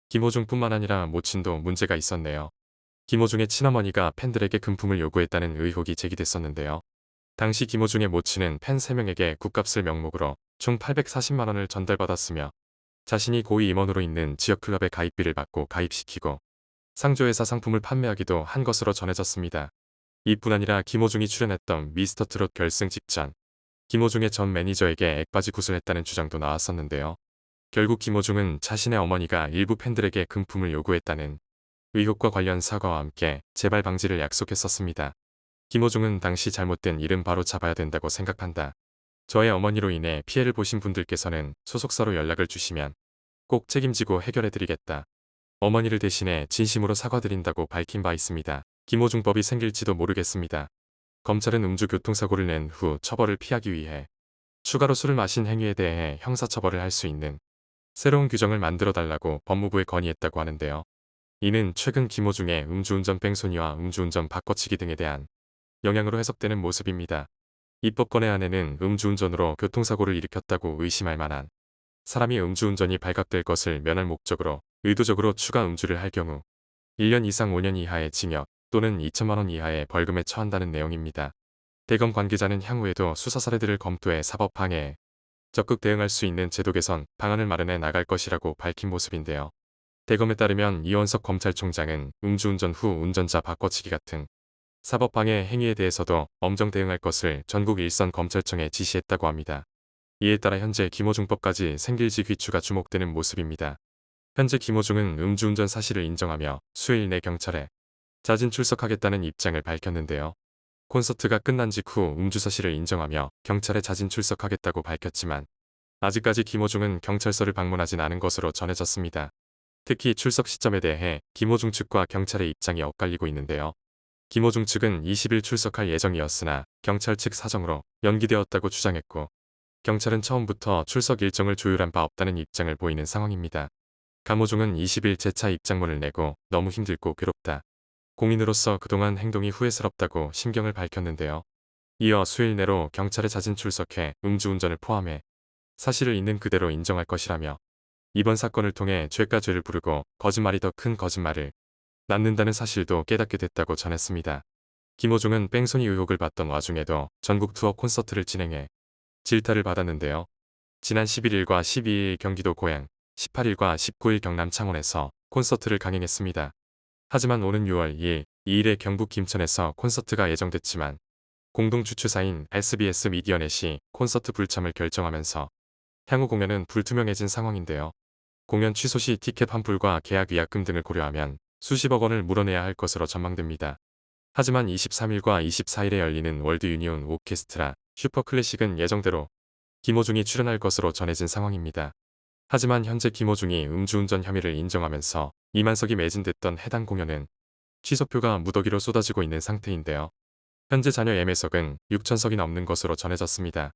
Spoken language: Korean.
김호중뿐만 아니라 모친도 문제가 있었네요. 김호중의 친어머니가 팬들에게 금품을 요구했다는 의혹이 제기됐었는데요. 당시 김호중의 모친은 팬 3명에게 굿값을 명목으로 총 840만 원을 전달받았으며 자신이 고위 임원으로 있는 지역클럽에 가입비를 받고 가입시키고 상조회사 상품을 판매하기도 한 것으로 전해졌습니다. 이뿐 아니라 김호중이 출연했던 미스터트롯 결승 직전 김호중의 전 매니저에게 액바지 굿을 했다는 주장도 나왔었는데요. 결국 김호중은 자신의 어머니가 일부 팬들에게 금품을 요구했다는 의혹과 관련 사과와 함께 재발 방지를 약속했었습니다. 김호중은 당시 잘못된 일은 바로 잡아야 된다고 생각한다. 저의 어머니로 인해 피해를 보신 분들께서는 소속사로 연락을 주시면 꼭 책임지고 해결해드리겠다. 어머니를 대신해 진심으로 사과드린다고 밝힌 바 있습니다. 김호중법이 생길지도 모르겠습니다. 검찰은 음주 교통사고를 낸 후 처벌을 피하기 위해 추가로 술을 마신 행위에 대해 형사처벌을 할 수 있는 새로운 규정을 만들어달라고 법무부에 건의했다고 하는데요. 이는 최근 김호중의 음주운전 뺑소니와 음주운전 바꿔치기 등에 대한 영향으로 해석되는 모습입니다. 입법권의 안에는 음주운전으로 교통사고를 일으켰다고 의심할 만한 사람이 음주운전이 발각될 것을 면할 목적으로 의도적으로 추가 음주를 할 경우 1년 이상 5년 이하의 징역 또는 2천만 원 이하의 벌금에 처한다는 내용입니다. 대검 관계자는 향후에도 수사 사례들을 검토해 사법 방해에 적극 대응할 수 있는 제도 개선 방안을 마련해 나갈 것이라고 밝힌 모습인데요. 대검에 따르면 이원석 검찰총장은 음주운전 후 운전자 바꿔치기 같은 사법 방해 행위에 대해서도 엄정 대응할 것을 전국 일선 검찰청에 지시했다고 합니다. 이에 따라 현재 김호중법까지 생길지 귀추가 주목되는 모습입니다. 현재 김호중은 음주운전 사실을 인정하며 수요일 내 경찰에 자진 출석하겠다는 입장을 밝혔는데요. 콘서트가 끝난 직후 음주 사실을 인정하며 경찰에 자진 출석하겠다고 밝혔지만 아직까지 김호중은 경찰서를 방문하진 않은 것으로 전해졌습니다. 특히 출석 시점에 대해 김호중 측과 경찰의 입장이 엇갈리고 있는데요. 김호중 측은 20일 출석할 예정이었으나 경찰 측 사정으로 연기되었다고 주장했고 경찰은 처음부터 출석 일정을 조율한 바 없다는 입장을 보이는 상황입니다. 감호중은 20일 재차 입장문을 내고 너무 힘들고 괴롭다. 공인으로서 그동안 행동이 후회스럽다고 심경을 밝혔는데요. 이어 수일 내로 경찰에 자진 출석해 음주운전을 포함해 사실을 있는 그대로 인정할 것이라며 이번 사건을 통해 죄가 죄를 부르고 거짓말이 더 큰 거짓말을 낳는다는 사실도 깨닫게 됐다고 전했습니다. 김호중은 뺑소니 의혹을 받던 와중에도 전국 투어 콘서트를 진행해 질타를 받았는데요. 지난 11일과 12일 경기도 고양, 18일과 19일 경남 창원에서 콘서트를 강행했습니다. 하지만 오는 6월 2일, 2일에 경북 김천에서 콘서트가 예정됐지만 공동 주최사인 SBS 미디어넷이 콘서트 불참을 결정하면서 향후 공연은 불투명해진 상황인데요. 공연 취소 시 티켓 환불과 계약 위약금 등을 고려하면 수십억 원을 물어내야 할 것으로 전망됩니다. 하지만 23일과 24일에 열리는 월드 유니온 오케스트라 슈퍼클래식은 예정대로 김호중이 출연할 것으로 전해진 상황입니다. 하지만 현재 김호중이 음주운전 혐의를 인정하면서 2만석이 매진됐던 해당 공연은 취소표가 무더기로 쏟아지고 있는 상태인데요. 현재 잔여 예매석은 6천석이 넘는 것으로 전해졌습니다.